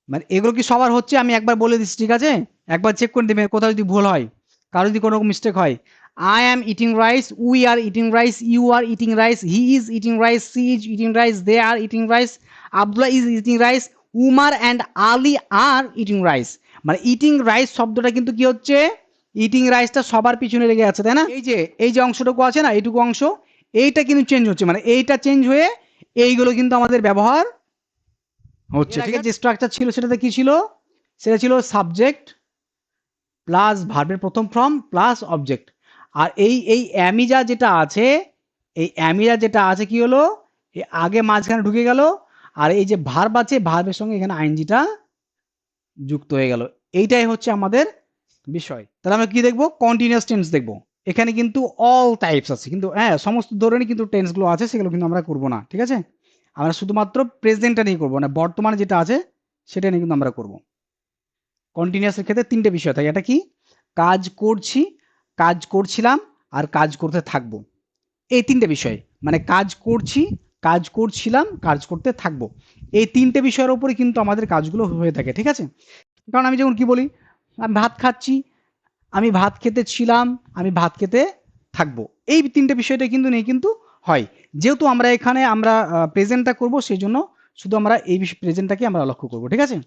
মানে এগুলো কি সবার হচ্ছে? আমি একবার বলে দিচ্ছি, ঠিক আছে? একবার চেক করে দেবেন কোথাও যদি ভুল হয়, কারো যদি কোনো মিস্টেক হয়। I am eating rice, we are eating rice, you are eating rice, he is eating rice, she is eating rice, they are eating rice, Abdullah is eating rice, Umar and Ali are eating rice. মানে eating rice শব্দটা কিন্তু কি হচ্ছে, eating রাইসটা সবার পিছনে লেগে আছে, তাই না? এই যে অংশটুকু আছে না, এইটুকু অংশ, এইটা কিন্তু চেঞ্জ হচ্ছে, মানে এইটা চেঞ্জ হয়ে এইগুলো কিন্তু আমাদের ব্যবহার হচ্ছে। ঠিক আছে, যে স্ট্রাকচার ছিল সেটাতে কি ছিল? সেটা ছিল সাবজেক্ট প্লাস ভার্বের প্রথম ফর্ম প্লাস অবজেক্ট। আর এই অ্যামিজা যেটা আছে, এই অ্যামিজা যেটা আছে কি হলো, আগে মাঝখানে ঢুকে গেল, আর এই যে ভার্ব আছে, ভার্বের সঙ্গে এখানে আইএনজিটা যুক্ত হয়ে গেল। এইটাই হচ্ছে আমাদের বিষয়। তাহলে আমরা কি দেখবো? কন্টিনিউয়াস টেন্স দেখবো। এখানে কিন্তু অল টাইপস আছে, কিন্তু হ্যাঁ সমস্ত ধরনের কিন্তু টেন্সগুলো আছে, সেগুলো কিন্তু আমরা করব না, ঠিক আছে? আমরা শুধুমাত্র প্রেজেন্টটা নিয়ে করবো, মানে বর্তমানে যেটা আছে সেটা নিয়ে কিন্তু আমরা করব। কন্টিনিউয়াসের ক্ষেত্রে তিনটে বিষয় থাকে, এটা কি? কাজ করছি, কাজ করছিলাম, আর কাজ করতে থাকবো। এই তিনটে বিষয়, মানে কাজ করছি, কাজ করছিলাম, কাজ করতে থাকবো। এই তিনটে বিষয়ের উপরে কিন্তু আমাদের কাজগুলো হয়ে থাকে, ঠিক আছে? কারণ আমি যেমন কি বলি, আমি ভাত খাচ্ছি, আমি ভাত খেতে ছিলাম, আমি ভাত খেতে থাকবো। এই তিনটে বিষয়টা কিন্তু নিয়ে কিন্তু হয়। যেহেতু আমরা এখানে আমরা প্রেজেন্টটা করব, সেই জন্য শুধু আমরা এই প্রেজেন্টটাকে আমরা লক্ষ্য করব, ঠিক আছে?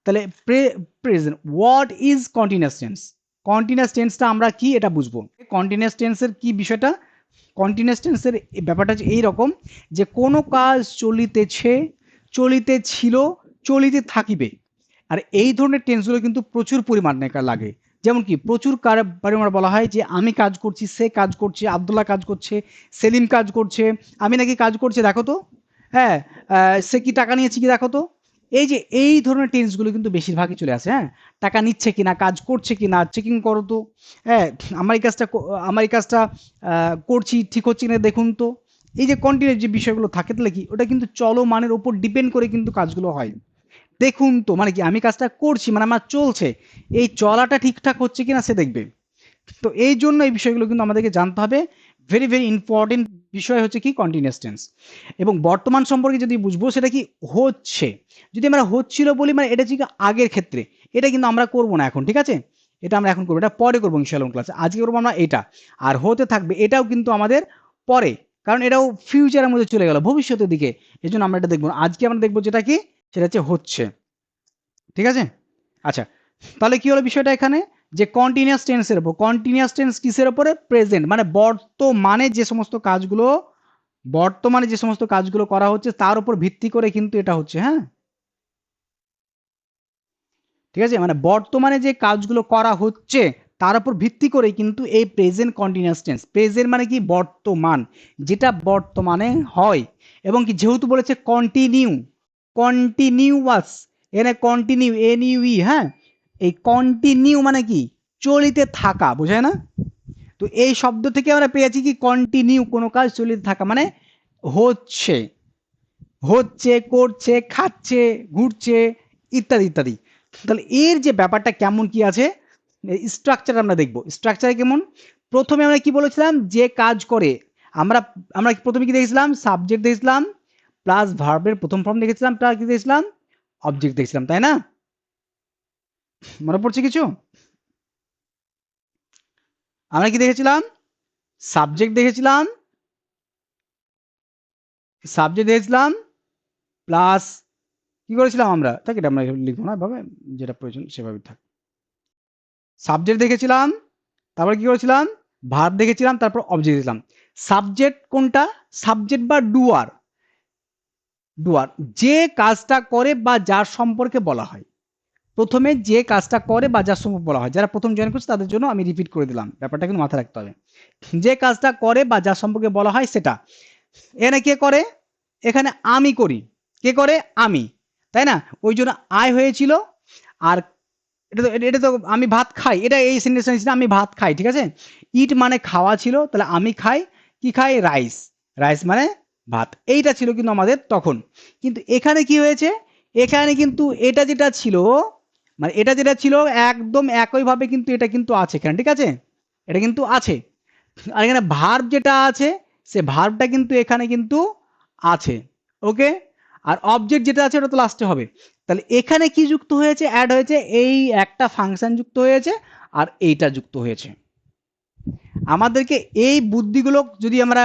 তাহলে present what is continuous tense? Continuous টেন্সটা আমরা কি এটা বুঝবো। কন্টিনিউয়াস টেন্সের কি বিষয়টা? কন্টিনিউয়াস টেন্সের ব্যাপারটা হচ্ছে এইরকম, যে কোনো কাজ চলিতেছে, চলিতেছিল, চলিতে থাকিবে। আর এই ধরনের টেন্সগুলো কিন্তু প্রচুর পরিমাণে লাগে। যেমন কি প্রচুর পরিমাণে বলা হয় যে আমি কাজ করছি, সে কাজ করছে, আব্দুল্লাহ কাজ করছে, সেলিম কাজ করছে, আমি নাকি কাজ করছি দেখো তো, হ্যাঁ, সে কি টাকা নিয়েছে কি দেখো তো। এই যে এই ধরনের টেন্সগুলো কিন্তু বেশিরভাগই চলে আসে, হ্যাঁ। টাকা নিচ্ছে কিনা, কাজ করছে কিনা, চেকিং করো তো, হ্যাঁ, আমার এই কাজটা করছি ঠিক হচ্ছে কিনা দেখুন তো। এই যে কন্টিনিউয়াস যে বিষয়গুলো থাকে, তাহলে কি ওটা কিন্তু চলমানের উপর ডিপেন্ড করে কিন্তু কাজগুলো হয়। দেখুন তো মানে কি, আমি কাজটা করছি মানে আমার চলছে, এই চলাটা ঠিকঠাক হচ্ছে কিনা সে দেখবে। তো এই জন্য এই বিষয়গুলো কিন্তু আমাদেরকে জানতে হবে। ভেরি ভেরি ইম্পর্টেন্ট বিষয় হচ্ছে কি কন্টিনিউয়াস টেন্স। এবং বর্তমান সম্পর্কে যদি বুঝবো, সেটা কি হচ্ছে। যদি আমরা হচ্ছিল বলি, মানে এটা হচ্ছে কি আগের ক্ষেত্রে, এটা কিন্তু আমরা করব না এখন, ঠিক আছে? এটা আমরা এখন করবো, এটা পরে করবো ইনশাআল্লাহ ক্লাসে। আজকে করবো আমরা এটা। আর হতে থাকবে এটাও কিন্তু আমাদের পরে, কারণ এটাও ফিউচারের মধ্যে চলে গেল, ভবিষ্যতের দিকে। এই জন্য আমরা এটা দেখবো না। আজকে আমরা দেখবো যেটা কি, সেটা হচ্ছে হচ্ছে, ঠিক আছে? আচ্ছা, তাহলে কি হলো বিষয়টা এখানে, যে কন্টিনিউয়াস টেন্সের উপর। কন্টিনিউয়াস টেন্স কিসের উপরে? প্রেজেন্ট, মানে বর্তমানে যে সমস্ত কাজগুলো, বর্তমানে যে সমস্ত কাজগুলো করা হচ্ছে তার উপর ভিত্তি করে কিন্তু এটা হচ্ছে, হ্যাঁ। ঠিক আছে, মানে বর্তমানে যে কাজগুলো করা হচ্ছে তার উপর ভিত্তি করে কিন্তু এই প্রেজেন্ট কন্টিনিউয়াস টেন্স। প্রেজেন্ট মানে কি? বর্তমান, যেটা বর্তমানে হয়। এবং কি যেহেতু বলেছে কন্টিনিউ, কন্টিনিউয়াস, এখানে কন্টিনিউ এন ইউ ই, হ্যাঁ, এই কন্টিনিউ মানে কি? চলিতে থাকা, বোঝায় না? তো এই শব্দ থেকে আমরা পেয়েছি কি কন্টিনিউ, কোনো কাজ চলিতে থাকা, মানে হচ্ছে, হচ্ছে, করছে, খাচ্ছে, ঘুরছে, ইত্যাদি ইত্যাদি। তাহলে এর যে ব্যাপারটা কেমন কি আছে, স্ট্রাকচার আমরা দেখব। স্ট্রাকচারে কেমন? প্রথমে আমরা কি বলেছিলাম, যে কাজ করে, আমরা আমরা প্রথমে কি দেখেছিলাম? সাবজেক্ট দেখেছিলাম, প্লাস ভার্বের প্রথম ফর্ম দেখেছিলাম, প্লাস কি দেখেছিলাম? অবজেক্ট দেখছিলাম, তাই না? মনে পড়ছে কিছু? আমরা কি দেখেছিলাম? সাবজেক্ট দেখেছিলাম, সাবজেক্ট দেখেছিলাম, প্লাস কি করেছিলাম আমরা, তাকে এটা আমরা লিখবো না ভাবে, যেটা প্রয়োজন সেভাবে থাক। সাবজেক্ট দেখেছিলাম, তারপর কি করেছিলাম? ভার্ব দেখেছিলাম, তারপর অবজেক্ট দেখলাম। সাবজেক্ট কোনটা? সাবজেক্ট বা ডুয়ার, ডুয়ার যে কাজটা করে বা যার সম্পর্কে বলা হয়। প্রথমে যে কাজটা করে বা যার সম্পর্কে বলা হয়, যারা প্রথম জয়েন করছে তাদের জন্য আমি রিপিট করে দিলাম, ব্যাপারটা কিন্তু মাথায় রাখতে হবে। যে কাজটা করে বা যার সম্পর্কে বলা হয় সেটা। এখানে কে করে? এখানে আমি করি। কে করে? আমি, তাই না? ওই জন্য আয় হয়েছিল। আর এটা তো আমি ভাত খাই, এটা এই সেন্টেন্স আমি ভাত খাই, ঠিক আছে? ইট মানে খাওয়া ছিল, তাহলে আমি খাই কি? খাই রাইস, রাইস মানে ভাত। এইটা ছিল কিন্তু আমাদের তখন। কিন্তু এখানে কি হয়েছে? এখানে কিন্তু এটা যেটা ছিল, মানে এটা যেটা ছিল একদম একইভাবে কিন্তু এটা কিন্তু আছে এখানে, ঠিক আছে? এটা কিন্তু আছে। আর এখানে ভার্ব যেটা আছে, সে ভার্বটা কিন্তু এখানে কিন্তু আছে। ওকে। আর অবজেক্ট যেটা আছে ওটা তো লাস্টে হবে। তাহলে এখানে কি যুক্ত হয়েছে, অ্যাড হয়েছে, এই একটা ফাংশন যুক্ত হয়েছে আর এইটা যুক্ত হয়েছে। আমাদেরকে এই বুদ্ধিগুলো যদি আমরা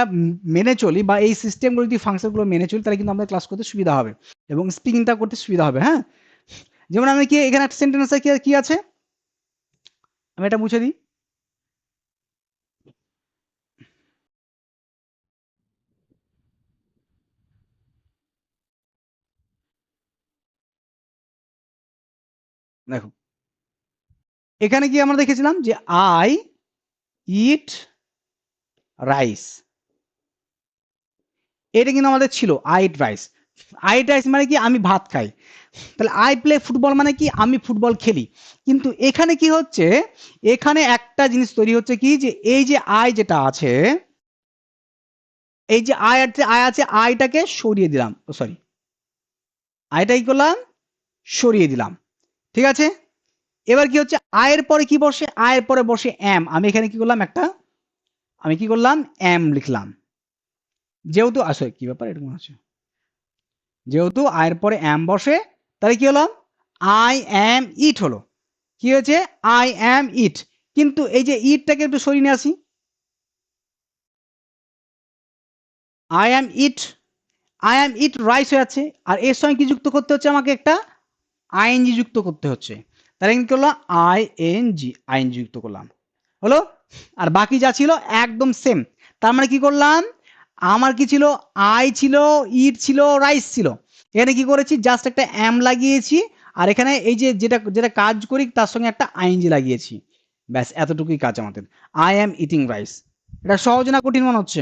মেনে চলি বা এই সিস্টেমগুলো যদি ফাংশনগুলো মেনে চলি তাহলে কিন্তু আমাদের ক্লাস করতে সুবিধা হবে এবং স্পিকিংটা করতে সুবিধা হবে। হ্যাঁ, যেমন আমি কি এখানে একটা সেন্টেন্স আছে, কি আছে, আমি এটা মুছে দিই। দেখো এখানে কি আমরা দেখেছিলাম যে আই ইট রাইস, এটা কিন্তু আমাদের ছিল I eat rice. I eat rice মানে কি আমি ভাত খাই। তাহলে আই প্লে ফুটবল মানে কি আমি ফুটবল খেলি। কিন্তু এখানে কি হচ্ছে, এখানে একটা জিনিস তৈরি হচ্ছে কি যে এই যে আই যেটা আছে, এই যে আই আছে আইটাকে সরিয়ে দিলাম, সরি আইটা কি করলাম, সরিয়ে দিলাম। ঠিক আছে, এবার কি হচ্ছে আয়ের পরে কি বসে, আয়ের পরে বসে এম, আমি এখানে কি করলাম একটা, আমি কি করলাম এম লিখলাম। যেহেতু আসলে কি ব্যাপার এরকম আছে, যেহেতু আয়ের পরে এম বসে তাহলে কি হলো, আই এম ইট হলো। কি হয়েছে, আই এম ইট। কিন্তু এই যে ইটটাকে একটু সরিয়ে নিয়ে আসি, I am it, I am eat rice হয়ে যাচ্ছে। আর এর সঙ্গে কি যুক্ত করতে হচ্ছে, আমাকে একটা আইএনজি যুক্ত করতে হচ্ছে। তাহলে কি করলাম, আইএনজি, আইএনজি যুক্ত করলাম, হলো। আর বাকি যা ছিল একদম সেম। তার মানে কি করলাম, আমার কি ছিল, আই ছিল, ইট ছিল, রাইস ছিল। এখানে কি করেছি, জাস্ট একটা এম লাগিয়েছি আর এখানে এই যে যেটা যেটা কাজ করি তার সঙ্গে একটা আইএনজি লাগিয়েছি, ব্যাস এতটুকুই কাজ আমাদের। I am eating rice. এটা সহজ না কঠিন মনে হচ্ছে?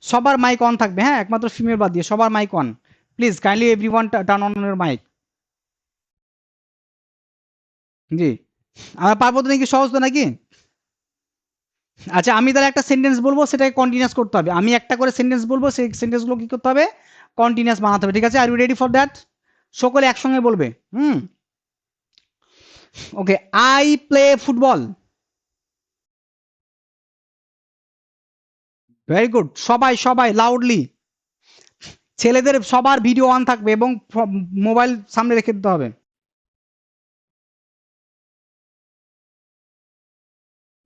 সবার মাইক অন থাকবে, হ্যাঁ, একমাত্র ফিমেল বাদ দিয়ে সবার mike on. Please kindly everyone turn on your mike. জি, আমরা পারবো তো নাকি, সহজ তো নাকি? আচ্ছা আমি তাহলে একটা সেন্টেন্স বলবো, সেটাকে কন্টিনিউয়াস করতে হবে। আমি একটা করে সেন্টেন্স বলবো, সেই সেন্টেন্সগুলো কি করতে হবে, কন্টিনিউয়াস বানাতে হবে। ঠিক আছে, are you ready for that? সকলে একসঙ্গে বলবে। Hmm, okay. I play football. Very good, সবাই সবাই লাউডলি। ছেলেদের সবার ভিডিও অন থাকবে এবং মোবাইল সামনে রেখে দিতে হবে।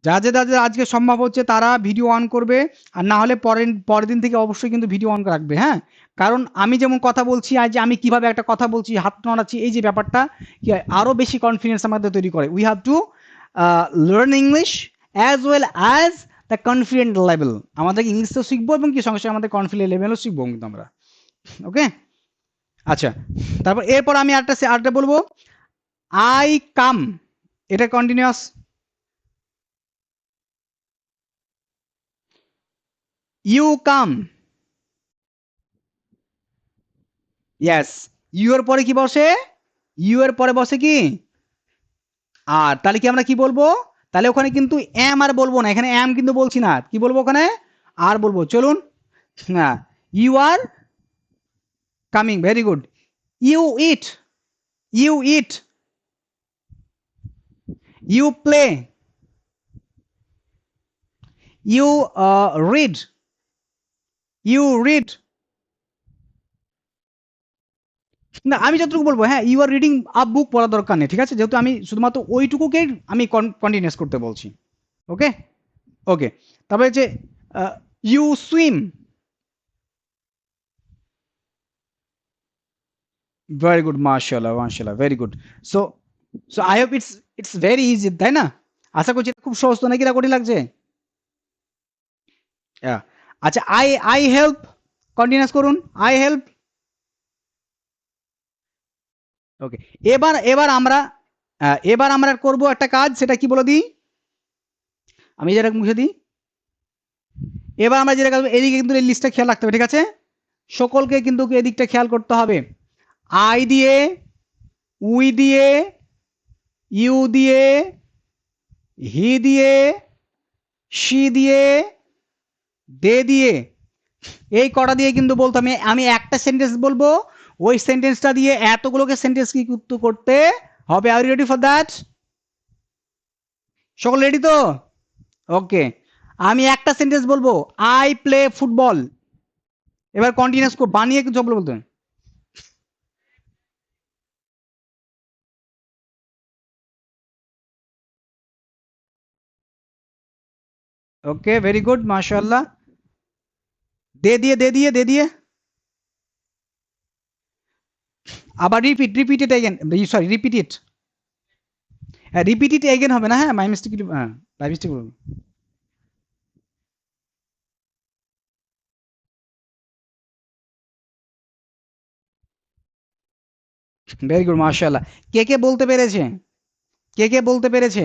যাদের যাদের আজকে সম্ভব হচ্ছে তারা ভিডিও অন করবে, আর না হলে পরের পরের দিন থেকে অবশ্যই কিন্তু ভিডিও অন রাখবে। হ্যাঁ, কারণ আমি যেমন কথা বলছি আজ, আমি কিভাবে একটা কথা বলছি, হাত নাড়াচ্ছি, এই যে ব্যাপারটা কি হয় আরো বেশি কনফিডেন্স আমাদের তৈরি করে। We have to learn English as well as the confident level. আমাদের ইংলিশও শিখবো এবং কি সঙ্গে সঙ্গে আমাদের কনফিডেন্ট লেভেলও শিখবো কিন্তু আমরা। ওকে, আচ্ছা। তারপর এরপর আমি আরেকটা বলবো, আই কাম, এটা continuous. You come, yes. You এর পরে কি বসে, ইউ এর পরে বসে কি আর, তাহলে কি আমরা কি বলবো, তাহলে ওখানে কিন্তু এম আর বলবো না, এখানে এম কিন্তু বলছি না, কি বলবো ওখানে, আর বলবো। চলুন, হ্যাঁ, you are coming, very good. You eat, you eat, you play, you read, you read. না আমি যতটুকু বলবো, হ্যাঁ, ইউ আর রিডিং আ বুক পড়ার দরকার নেই। ঠিক আছে, যেহেতু আমি শুধুমাত্র ওইটুকুকে আমি কন্টিনিউস করতে বলছি। ওকে, ওকে। তারপরে যে ইউ সুইম। ভেরি গুড, মাশাআল্লাহ মাশাআল্লাহ, very good. So so I hope it's very easy, তাই না? আশা করছি এটা খুব সহজ, তো নাকি না কঠিন লাগছে? Yeah. আচ্ছা, আই হেল্প, কন্টিনিউয়াস করুন, আই হেল্প। ওকে, এবার এবার আমরা এবার আমরা করব একটা কাজ, সেটা কি বলে দিই, আমি যেটা মুছে দিই। এবার আমরা যেটা কাজ, এদিকে কিন্তু এই লিস্টটা খেয়াল রাখতে হবে। ঠিক আছে, সকলকে কিন্তু এদিকটা খেয়াল করতে হবে। আই দিয়ে, উই দিয়ে, ইউ দিয়ে, হি দিয়ে, শি দিয়ে, দে দিয়ে, এই কটা দিয়ে কিন্তু বলতে আমি একটা সেন্টেন্স বলবো, ওই সেন্টেন্সটা দিয়ে এতগুলোকে সেন্টেন্স কি করতে হবে। Are you ready for that? সকল রেডি তো? ওকে, আমি একটা সেন্টেন্স বলবো, আই প্লে ফুটবল। এবার কন্টিনিউয়াস বানিয়ে কিছু বলতে হবে। ওকে, ভেরি গুড, মাশাআল্লাহ। দে দিয়ে আবার repeat it again, sorry repeat it, হ্যাঁ রিপিট ইট এগেন হবে না, হ্যাঁ মাই মিস্টেক, হ্যাঁ বাই মিস্টেক বলবো। ভেরি গুড, মাশাআল্লাহ। কে বলতে পেরেছে? কে বলতে পেরেছে?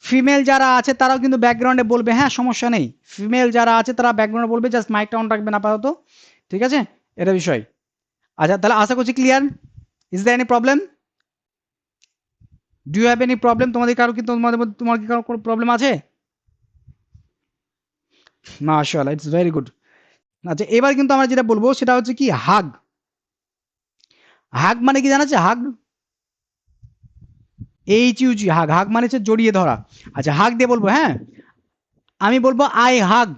ফিমেল যারা আছে তারাও কিন্তু ব্যাকগ্রাউন্ডে বলবে, হ্যাঁ সমস্যা নেই। ফিমেল যারা আছে তারা ব্যাকগ্রাউন্ডে বলবে, জাস্ট মাইকটা অন রাখবেন আপাতত। ঠিক আছে, এটা বিষয়। আচ্ছা তাহলে আশা করছি clear. Is there any problem? Do you have any problem? তোমাদের কারো কি, তোমার কি কারো কোনো প্রবলেম আছে? মাশাআল্লাহ, ইটস ভেরি গুড। আচ্ছা এবার কিন্তু আমরা যেটা বলবো সেটা হচ্ছে কি হাগ। হাগ মানে কি জানা আছে? হাগ, HUG, হাগ। হাগ মানে হচ্ছে জড়িয়ে ধরা। আচ্ছা হাগ দিয়ে বলবো, হ্যাঁ আমি বলবো I hug.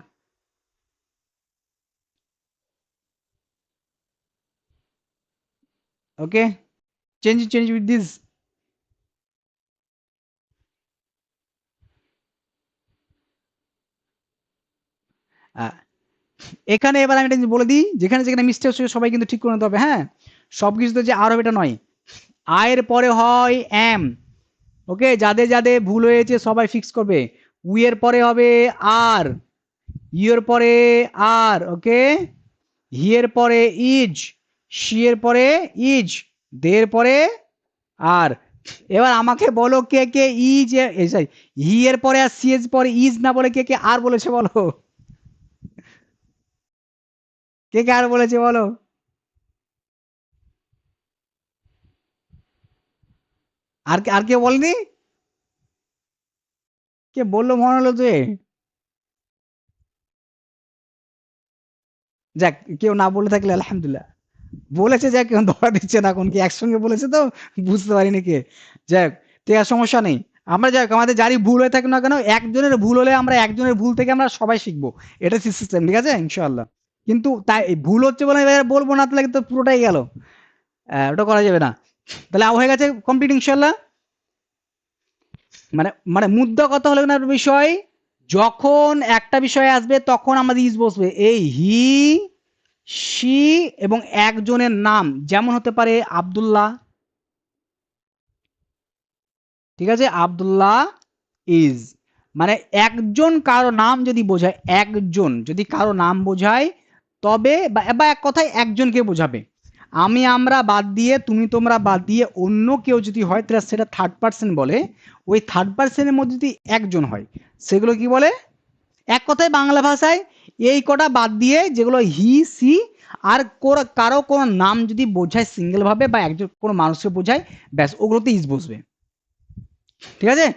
Okay, change with this. এখানে এবার আমি এটা বলে দিই, যেখানে যেখানে মিস্টেক হচ্ছে সবাই কিন্তু ঠিক করে নিতে হবে, হ্যাঁ। সব কিছুতে যে আর হবে এটা নয়। আয়ের পরে হয় এম। ওকে, যাদের যাদের ভুল হয়েছে সবাই ফিক্স করবে। উই এর পরে হবে আর, ইউ এর পরে আর, ওকে। হি এর পরে ইজ, শি এর পরে ইজ, দের পরে আর। এবার আমাকে বলো কে কে ইজ, সরি, হি এর পরে আর সি এর পরে ইজ না বলে কে কে আর বলেছে বলো? কে কে আর বলেছে বলো? আর কে বলেনি? কে বললো মনে হলো যে? যাক, কেউ না বলে থাকলে আলহামদুলিল্লাহ। বলেছে যাক, কেউ ধরা দিচ্ছে না, কোন কি একসঙ্গে বলেছে তো বুঝতে পারিনি কে। যাক, ঠিক আছে, সমস্যা নেই। আমরা যাক, আমাদের যারই ভুল হয়ে থাকে না কেন, একজনের ভুল হলে আমরা একজনের ভুল থেকে আমরা সবাই শিখবো। এটা সিস্টেম, ঠিক আছে ইনশাআল্লাহ। কিন্তু তাই ভুল হচ্ছে বলে এবার বলবো না, তাহলে কিন্তু পুরোটাই গেল। ওটা করা যাবে না। তাহলে হয়ে গেছে কমপ্লিট ইনশাআল্লাহ। মানে মানে মুদ্রা কথা হলো না বিষয়, যখন একটা বিষয় আসবে তখন আমাদের ইজ বসবে। এই হি, সি এবং একজনের নাম, যেমন হতে পারে আব্দুল্লাহ। ঠিক আছে, আব্দুল্লাহ ইজ, মানে একজন কারো নাম যদি বোঝায়, একজন যদি কারো নাম বোঝায়, তবে বা এক কথায় একজনকে বোঝাবে। আমি আমরা বাদ দিয়ে, তুমি তোমরা বাদ দিয়ে অন্য কেউ যদি হয় তাহলে সেটা থার্ড পার্সন বলে। ওই থার্ড পার্সনের মধ্যে যদি একজন হয় সেগুলো কি বলে? এক কথায় বাংলা ভাষায় এই কটা বাদ দিয়ে যেগুলো হি, সি আর কারো কোনো নাম যদি বোঝায় সিঙ্গেল ভাবে বা একজন কোনো মানুষকে বোঝায়, ব্যাস ওগুলোতে ইজ বসবে। ঠিক আছে,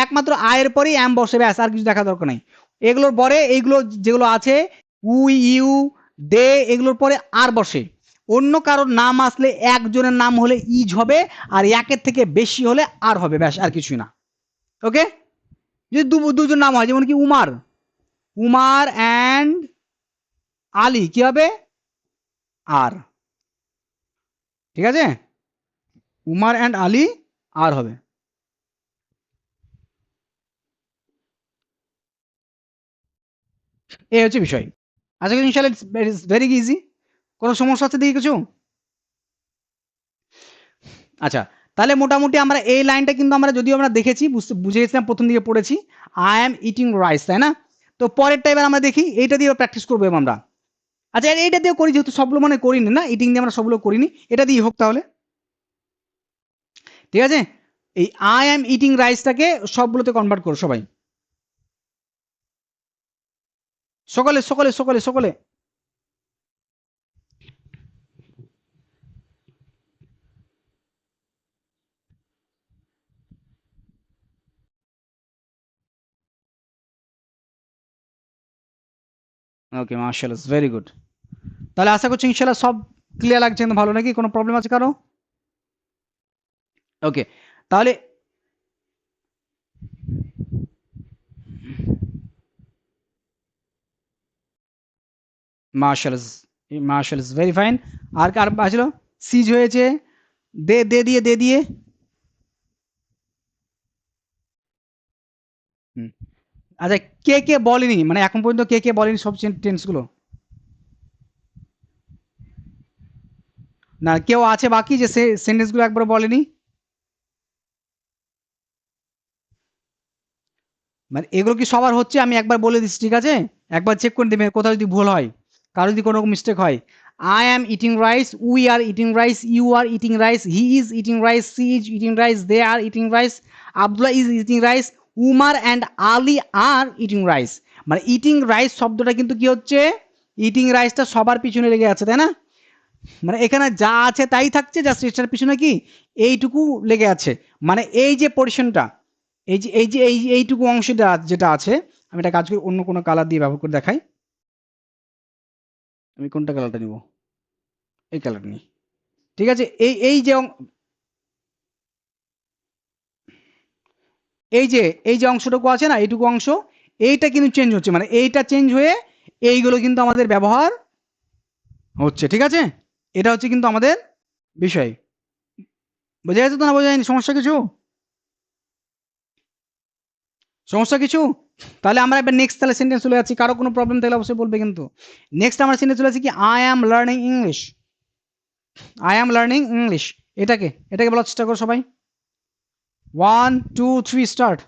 একমাত্র আয়ের পরেই অ্যাম বসে, ব্যাস আর কিছু দেখা দরকার নাই। এগুলোর পরে এইগুলো যেগুলো আছে, উই, ইউ, দে, এগুলোর পরে আর বসে। অন্য কারোর নাম আসলে একজনের নাম হলে ইজ হবে, আর একের থেকে বেশি হলে আর হবে, ব্যাস আর কিছুই না। ওকে, যদি দুজন নাম হয়, যেমন কি উমার, উমার অ্যান্ড আলী, কি হবে? আর। ঠিক আছে, উমার অ্যান্ড আলী আর হবে। এই হচ্ছে বিষয়। আশা করি ইনশাল্লাহ ইটস ভেরি ইজি। কোনো সমস্যা হচ্ছে দেখি কিছু? আচ্ছা, তাহলে মোটামুটি আমরা এই লাইনটা কিন্তু আমরা যদিও আমরা দেখেছি, বুঝে গেছিলাম, প্রথম দিকে পড়েছি আই অ্যাম ইটিং রাইস, তাই না? তো পরেরটা এবার আমরা দেখি, এইটা দিয়ে প্র্যাকটিস করবো এবার আমরা। আচ্ছা এইটা দিয়ে করি, যেহেতু সবগুলো মানে করিনি না, ইটিং দিয়ে আমরা সবগুলো করিনি, এটা দিয়ে হোক তাহলে। ঠিক আছে, এই আই অ্যাম ইটিং রাইসটাকে সবগুলোতে কনভার্ট করো সবাই, সকলে সকলে সকলে সকলে। ওকে, মার্শাল্লাহ, ভেরি গুড। তাহলে আশা করছি ইনশাল্লাহ সব ক্লিয়ার লাগছে, ভালো নাকি? কোনো প্রবলেম আছে কারো? ওকে, তাহলে মার্শাল ইজ ভেরি ফাইন। আর কার ছিল? সিজ হয়েছে। দে দিয়ে। হুম। আচ্ছা, কে বলেনি, মানে এখন পর্যন্ত কে বলেনি সব টেন্স গুলো? না, কেউ আছে বাকি যে সে সেন্টেন্স গুলো একবার বলেনি? মানে এগুলো কি সবার হচ্ছে? আমি একবার বলে দিচ্ছি, ঠিক আছে? একবার চেক করে দেবেন কোথাও যদি ভুল হয়, কারো যদি কোনো মিস্টেক হয়। I am eating rice, we are eating rice, you are eating rice, he is eating rice, she is eating rice, they are eating rice, Abdullah is eating rice, Umar and Ali are eating rice. মানে eating rice শব্দটা কিন্তু কি হচ্ছে? Eating রাইসটা সবার পিছনে লেগে আছে, তাই না? মানে এখানে যা আছে তাই থাকছে, জাস্ট এটার পিছনে কি এইটুকু লেগে আছে। মানে এই যে পোর্শনটা, এইটুকু অংশটা যেটা আছে, আমি এটা কাজ করি অন্য কোনো কালার দিয়ে ব্যবহার করে দেখাই। আমি কোনটা কালারটা নিব? এই কালার নিই। ঠিক আছে, এই যে অংশটুকু আছে না, এইটুকু অংশ, এইটা কিন্তু চেঞ্জ হচ্ছে, মানে এইটা চেঞ্জ হয়ে এইগুলো কিন্তু আমাদের ব্যবহার হচ্ছে, ঠিক আছে? এটা হচ্ছে কিন্তু আমাদের বিষয়। বোঝা গেছে তো, না বোঝা যায়নি? সমস্যা কিছু? সমস্যা কিছু? তাহলে আমরা এবার নেক্সট তাহলে সেন্টেন্স চলে যাচ্ছি। কারো কোনো প্রবলেম থাকলে অবশ্যই বলবে কিন্তু। নেক্সট আমরা সেন্টেন্স চলে যাচ্ছি কি, I am learning English. I am learning English. এটাকে বলার চেষ্টা করো সবাই। 1 2 3 start.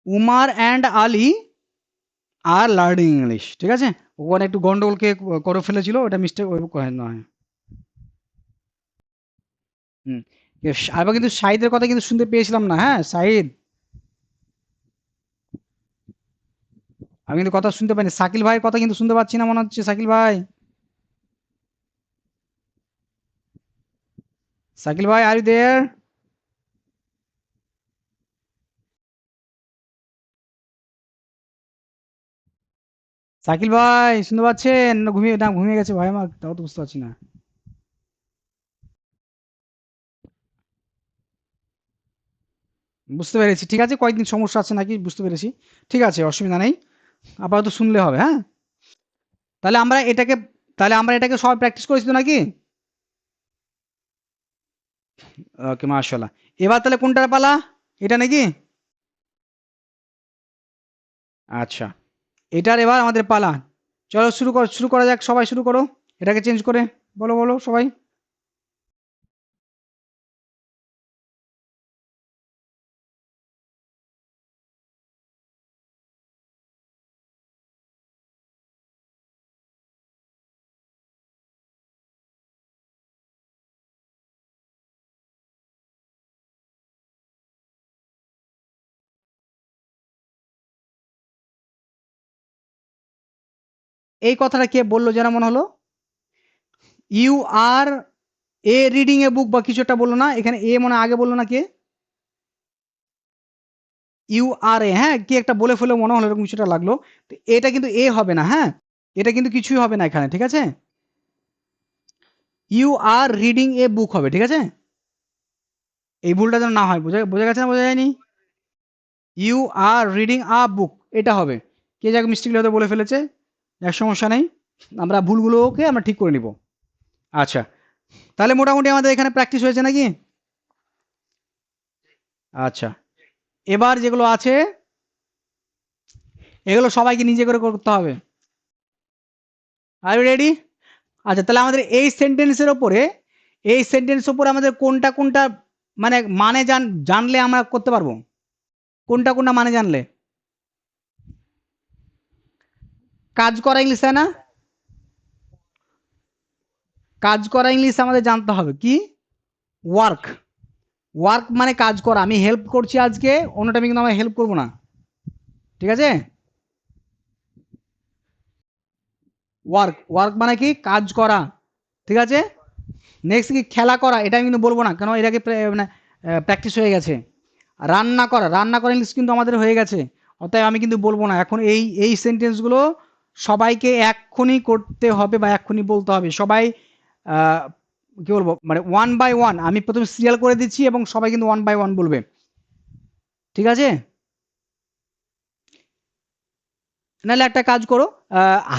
Umar and Ali are learning English, ঠিক আছে? ওখানে একটু গন্ডগোলকে করে ফেলেছিল, ওটা মিস্টেক নয়। হুম। আবার কিন্তু সাইদের কথা কিন্তু শুনতে পেয়েছিলাম না, হ্যাঁ সাইদ, আমি কিন্তু কথা শুনতে পাইনি। শাকিল ভাইয়ের কথা কিন্তু শুনতে পাচ্ছি না মনে হচ্ছে। শাকিল ভাই, শাকিল ভাই, আর ইউ দেয়ার? শাকিল ভাই শুনতে পাচ্ছেন? না ঘুমিয়ে গেছে ভাই আমার, তাও তো বুঝতে পারছি না। বুঝতে পেরেছি, ঠিক আছে, কয়েকদিন সমস্যা আছে নাকি, বুঝতে পেরেছি। ঠিক আছে, অসুবিধা নেই, আপাতত শুনলে হবে, হ্যাঁ? তাহলে আমরা এটাকে তাহলে আমরা এটাকে সবাই প্র্যাকটিস করেছি তো নাকি? ওকে, মাশাআল্লাহ। এবার তাহলে কোনটার পালা? এটা নাকি? আচ্ছা, এটার এবার আমাদের পালা। চলো শুরু করা যাক, সবাই শুরু করো। এটাকে চেঞ্জ করে বলো বলো সবাই। এই কথাটা কে বললো যেন মনে হলো? You R A reading a বুক বা কিছু একটা বললো না এখানে? এ মনে হয় আগে বললো না কে? ইউ আর এ, হ্যাঁ, কি একটা বলে ফেলে মনে হলো, এরকম কিছুটা লাগলো। তো এটা কিন্তু এ হবে না, হ্যাঁ, এটা কিন্তু কিছুই হবে না এখানে, ঠিক আছে? ইউ আর রিডিং এ বুক হবে, ঠিক আছে? এই ভুলটা যেন না হয়। বোঝা বোঝা গেছে না বোঝা যায়নি? ইউ আর রিডিং আ বুক, এটা হবে। কে যাক মিস্টেকলি হয়তো বলে ফেলেছে, এক সমস্যা নেই, আমরা ভুলগুলোকে আমরা ঠিক করে নিব। আচ্ছা, তাহলে মোটামুটি আমাদের এখানে প্র্যাকটিস হয়েছে নাকি? আচ্ছা, এবার যেগুলো আছে এগুলো সবাইকে নিজে করে করতে হবে। Are you ready? আচ্ছা, তাহলে আমাদের এই সেন্টেন্সের ওপরে আমাদের কোনটা কোনটা মানে জানলে আমরা করতে পারবো? কোনটা কোনটা মানে জানলে? কাজ করা ইংলিশ, তাই না? কাজ করা ইংলিশ আমাদের জানতে হবে কি? ওয়ার্ক। ওয়ার্ক মানে কাজ করা। আমি হেল্প করছি আজকে, অন্য টাইমে কিন্তু আমি হেল্প করবো না, ঠিক আছে? ওয়ার্ক, ওয়ার্ক মানে কি? কাজ করা, ঠিক আছে? নেক্সট কি? খেলা করা, এটা আমি কিন্তু বলবো না, কেন এটাকে প্র্যাকটিস হয়ে গেছে। রান্না করা, রান্না করা ইংলিশ কিন্তু আমাদের হয়ে গেছে। অতএব আমি কিন্তু বলবো না এখন এই সেন্টেন্সগুলো সবাইকে এক্ষুনি করতে হবে বা এক্ষুনি বলতে হবে। সবাই আহ, কি বলবো মানে ওয়ান বাই ওয়ান আমি প্রথমে সিরিয়াল করে দিচ্ছি এবং সবাই কিন্তু ওয়ান বাই ওয়ান বলবে। ঠিক আছে? নাহলে একটা কাজ করো,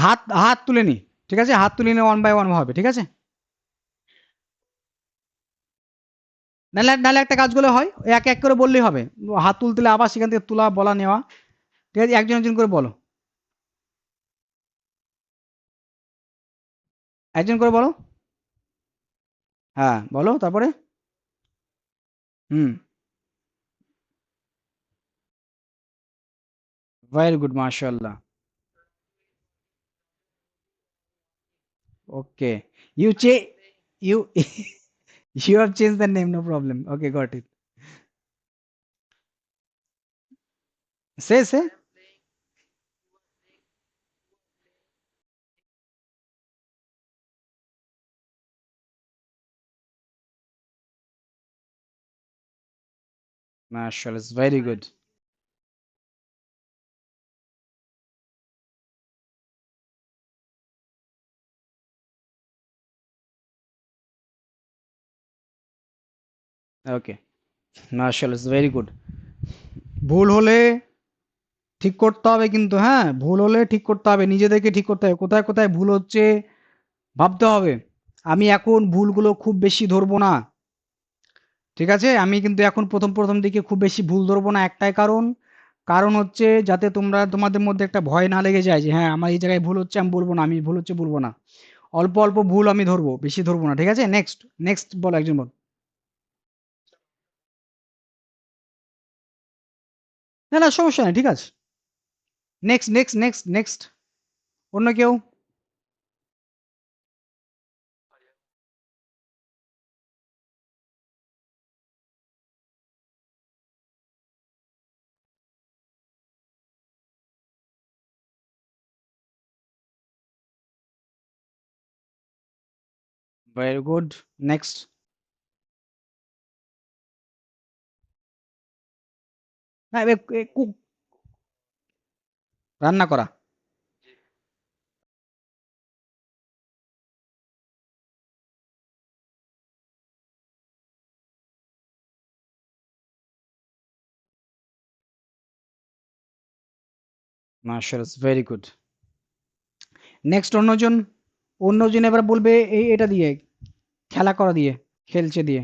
হাত হাত তুলে নি। ঠিক আছে, হাত তুলে নিয়ে ওয়ান বাই ওয়ান হবে। ঠিক আছে? নাহলে নাহলে একটা কাজ করলে হয়, এক এক করে বললেই হবে। হাত তুলতে হলে আবার সেখান থেকে তোলা বলা নেওয়া। ঠিক আছে, একজন একজন করে বলো। একজন করে বলো। হ্যাঁ বলো তারপরে। হুম। ভেরি গুড, মাশাআল্লাহ। Okay. You cha you you have change the name, no problem. Okay, got it. Say মাশাআল্লাহ, ইটস ভেরি গুড। ওকে, মাশাআল্লাহ, ইটস ভেরি গুড। ভুল হলে ঠিক করতে হবে কিন্তু, হ্যাঁ, ভুল হলে ঠিক করতে হবে, নিজেদেরকে ঠিক করতে হবে কোথায় কোথায় ভুল হচ্ছে ভাবতে হবে। আমি এখন ভুলগুলো খুব বেশি ধরবো না। ঠিক আছে, আমি কিন্তু এখন প্রথম প্রথম দিকে খুব বেশি ভুল ধরবো না, একটাই কারণ, কারণ হচ্ছে যাতে তোমরা তোমাদের মধ্যে একটা ভয় না লেগে যায় যে হ্যাঁ আমার এই জায়গায় ভুল হচ্ছে, আমি বলবো না, আমি ভুল হচ্ছে বলবো না। অল্প অল্প ভুল আমি ধরবো, বেশি ধরবো না। ঠিক আছে, নেক্সট। নেক্সট বল, একজন বল। না না, সমস্যা নেই, ঠিক আছে। Next next next next. অন্য কেউ? Very good. নেক্সট। না কুক, রান্না করা। মাশাআল্লাহ, ভেরি গুড। নেক্সট, অন্যজন। অন্যজন এবার বলবে এই এটা দিয়ে, খেলা করা দিয়ে, খেলছে দিয়ে।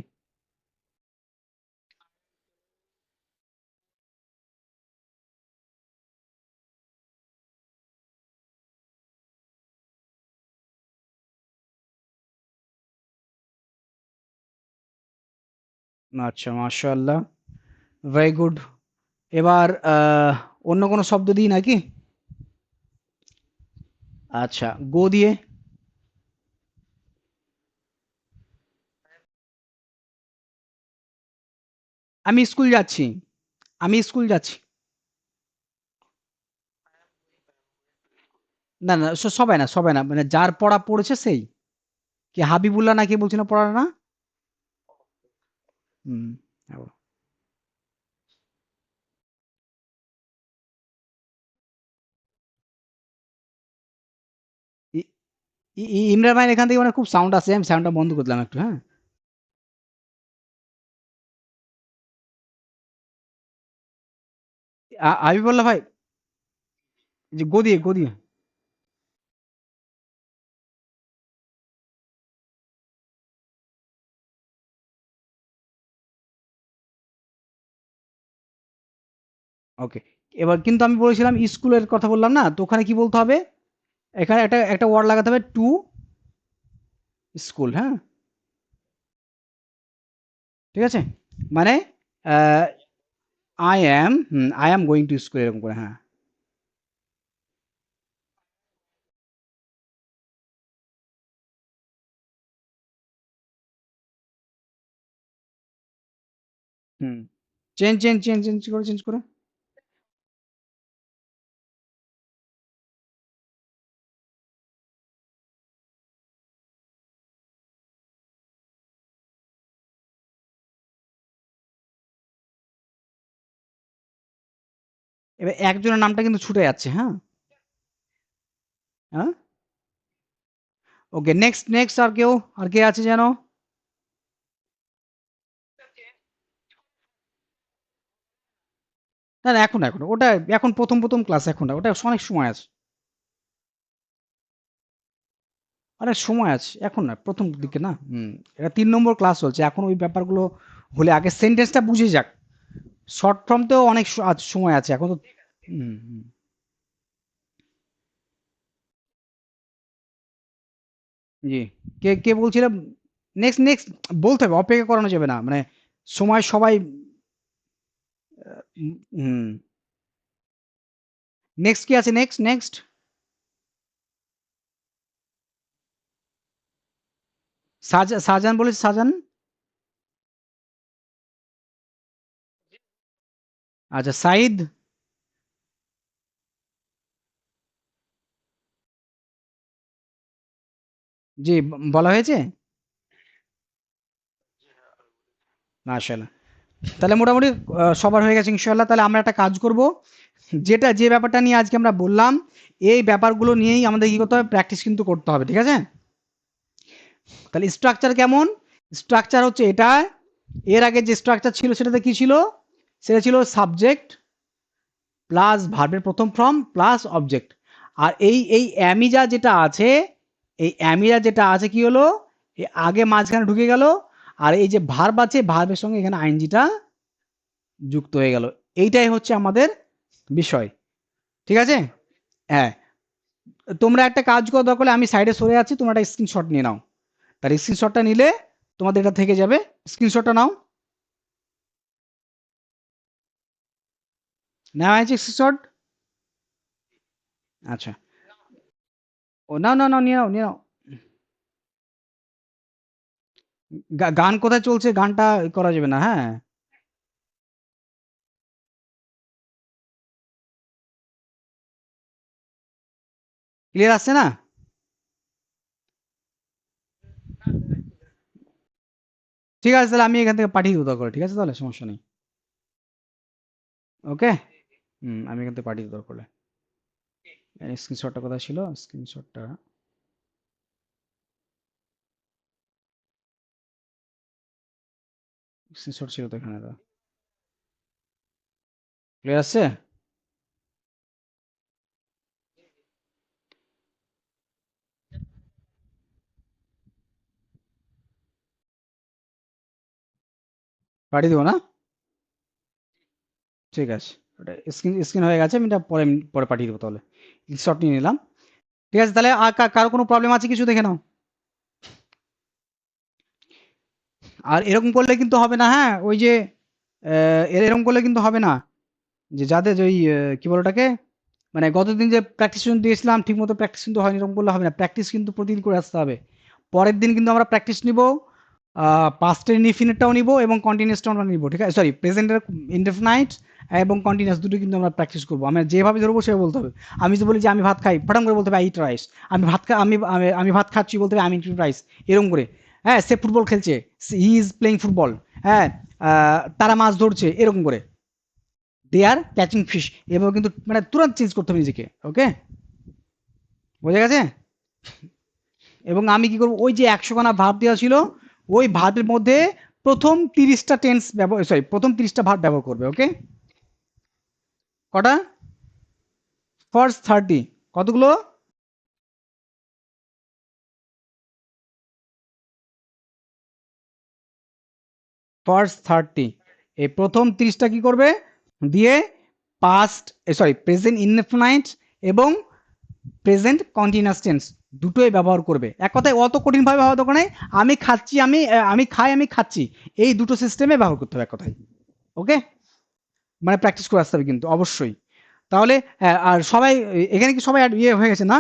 আচ্ছা, মাশাআল্লাহ, ভেরি গুড। এবার অন্য কোনো শব্দ দিই নাকি? আচ্ছা, গো দিয়ে। আমি স্কুল যাচ্ছি। আমি স্কুল যাচ্ছি। না না, সবাই না, সবাই না, মানে যার পড়া পড়েছে সেই। কি হাবিবুল্লাহ না কি বলছিল পড়ার না? হুম। আবার। ই- ইমরান ভাই এখান থেকে মানে খুব সাউন্ড আসছে, আমি সাউন্ডটা বন্ধ করলাম একটু, হ্যাঁ। হাবিবুল্লাহ ভাই, যে গো দিয়ে, গো দিয়ে। ওকে। এবার কিন্তু আমি বলেছিলাম স্কুলের কথা বললাম না, তো ওখানে কি বলতে হবে? এখানে একটা একটা ওয়ার্ড লাগাতে হবে, টু স্কুল, হ্যাঁ। ঠিক আছে, মানে I am going to school, এরকম করে, হ্যাঁ। হুম। চেঞ্জ চেঞ্জ চেঞ্জ চেঞ্জ করে, চেঞ্জ করে। এবার একজনের নামটা কিন্তু ছুটে যাচ্ছে, হ্যাঁ? হ্যাঁ? ওকে, নেক্সট নেক্সট আর কেউ? আর কে আছে যেন? না, না, এখন ওটা এখন প্রথম ক্লাস, এখন না, ওটা অনেক সময় আছে। অনেক সময় আছে, এখন না, প্রথম দিকে না। এটা 3 নম্বর ক্লাস চলছে এখন, ওই ব্যাপারগুলো হলে আগে সেন্টেন্সটা বুঝে যাক। শর্ট ফর্মতেও অনেক সময় আছে এখন তো। হুম, হুম। জি। কে কে বলছিলাম? নেক্সট নেক্সট বলতে হবে, অপেক্ষা করানো যাবে না, মানে সময় সবাই। হুম। নেক্সট কি আছে? নেক্সট নেক্সট শাহজাহান বলেছে, শাহজাহান। আচ্ছা, সাইদ। জি, বলা হয়েছে। মাশাআল্লাহ। তাহলে মোটামুটি সবার হয়ে গেছে ইনশাআল্লাহ। তাহলে আমরা একটা কাজ করব, যেটা যে ব্যাপারটা নিয়ে আজকে আমরা বললাম, এই ব্যাপারগুলো নিয়েই আমাদের কি করতে হবে, প্র্যাকটিস কিন্তু করতে হবে, ঠিক আছে? তাহলে স্ট্রাকচার কেমন? স্ট্রাকচার হচ্ছে এটা। এর আগে যে স্ট্রাকচার ছিল সেটাতে কি ছিল? সেটা ছিল সাবজেক্ট প্লাস ভার্বের প্রথম ফর্ম প্লাস অবজেক্ট। আর এই অ্যামিজা যেটা আছে, এই অ্যামিজা যেটা আছে কি হলো, আগে মাঝখানে ঢুকে গেল, আর এই যে ভার্ব আছে, ভার্বের সঙ্গে এখানে আইএনজিটা যুক্ত হয়ে গেল। এইটাই হচ্ছে আমাদের বিষয়, ঠিক আছে? হ্যাঁ। তোমরা একটা কাজ করো, দরকার হলে আমি সাইডে সরে আছি, তোমরা একটা স্ক্রিনশট নিয়ে নাও। তার স্ক্রিনশটটা নিলে তোমাদের এটা থেকে যাবে। স্ক্রিনশটটা নাও। নেওয়া হয়েছে স্ক্রিনশট? আচ্ছা। ও, নাও নাও নাও, নিয়ে নাও নিয়ে নাও। গান কোথায় চলছে? গানটা করা যাবে না, হ্যাঁ? ক্লিয়ার আসছে না? ঠিক আছে, তাহলে আমি এখান থেকে পাঠিয়ে দেবো দরকার হলে, ঠিক আছে, তাহলে সমস্যা নেই। ওকে। আমি এখান থেকে পাঠিয়ে দেবো দরকার হলে। স্ক্রিনশটটা কোথায় ছিল? স্ক্রিনশটটা স্ক্রিনশট ছিল তো এখানে। ক্লিয়ার আসছে? পাঠিয়ে দেবো না? ঠিক আছে। ওটা স্ক্রিন স্ক্রিন হয়ে গেছে, আমি এটা পরে পরে পাঠিয়ে দেবো তাহলে। স্ক্রিনশট নিয়ে নিলাম। ঠিক আছে, তাহলে আর কারো কোনো প্রবলেম আছে কিছু দেখে নাও। আর এরকম করলে কিন্তু হবে না, হ্যাঁ? ওই যে এরকম করলে কিন্তু হবে না, যে যাদের ওই কি বলে ওটাকে, মানে গতদিন যে প্র্যাকটিস দিয়েছিলাম ঠিক মতো প্র্যাকটিস কিন্তু হয়নি, এরকম করলে হবে না। প্র্যাকটিস কিন্তু প্রতিদিন করে আসতে হবে। পরের দিন কিন্তু আমরা প্র্যাকটিস নিব, পাস্টের ইনডিফিনিটটাও নিব এবং কন্টিনিউসটাও আমরা নিব, ঠিক আছে? সরি, প্রেজেন্টের ইনডেফিনাইট এবং কন্টিনিউয়াস দুটো কিন্তু আমরা প্র্যাকটিস করবো। আমরা যেভাবে ধরবো সেভাবে বলতে হবে। আমি যদি বলি যে আমি ভাত খাই, ফটাম করে বলতে হবে আই ইট রাইস। আমি ভাত খা আমি আমি আমি ভাত খাচ্ছি বলতে হবে আমি ইট রাইস। এরকম করে। হ্যাঁ, সে ফুটবল খেলছে, হি ইজ প্লেইং ফুটবল। হ্যাঁ, তারা মাছ ধরছে, এরকম করে। দে আর ক্যাচিং ফিশ। এভাবে কিন্তু মানে তুরন্ত চেঞ্জ করতে হবে নিজেকে। ওকে, বোঝা গেছে? এবং আমি কি করবো, ওই যে 100 খানা ভার্ব দেওয়া ছিল, ওই ভার্বের মধ্যে প্রথম 30টা টেন্স ব্যবহার, সরি, প্রথম 30টা ভার্ব ব্যবহার করবে। ওকে? কটা? ফার্স্ট 30। কতগুলো? ফার্স্ট 30। এই প্রথম 30টা কি করবে? দিয়ে পাস্ট, সরি, প্রেজেন্ট ইনডেফিনাইট এবং প্রেজেন্ট কন্টিনিউয়াস টেন্স দুটোই ব্যবহার করবে। এক কথায় অত কঠিনভাবে ভাবা দরকার নেই। আমি খাচ্ছি, আমি খাই, আমি খাচ্ছি, এই দুটো সিস্টেমে ব্যবহার করতে হবে এক কথায়। ওকে? মানে প্র্যাকটিস করে আসতে হবে কিন্তু অবশ্যই। তাহলে আর সবাই, এখানে কি সবাই ইয়ে হয়ে গেছে না?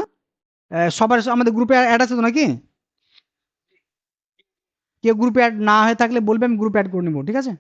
সবার আমাদের গ্রুপে অ্যাড আছে তো নাকি? কেউ গ্রুপে অ্যাড না হয়ে থাকলে বলবে, আমি গ্রুপে অ্যাড করে নেবো, ঠিক আছে?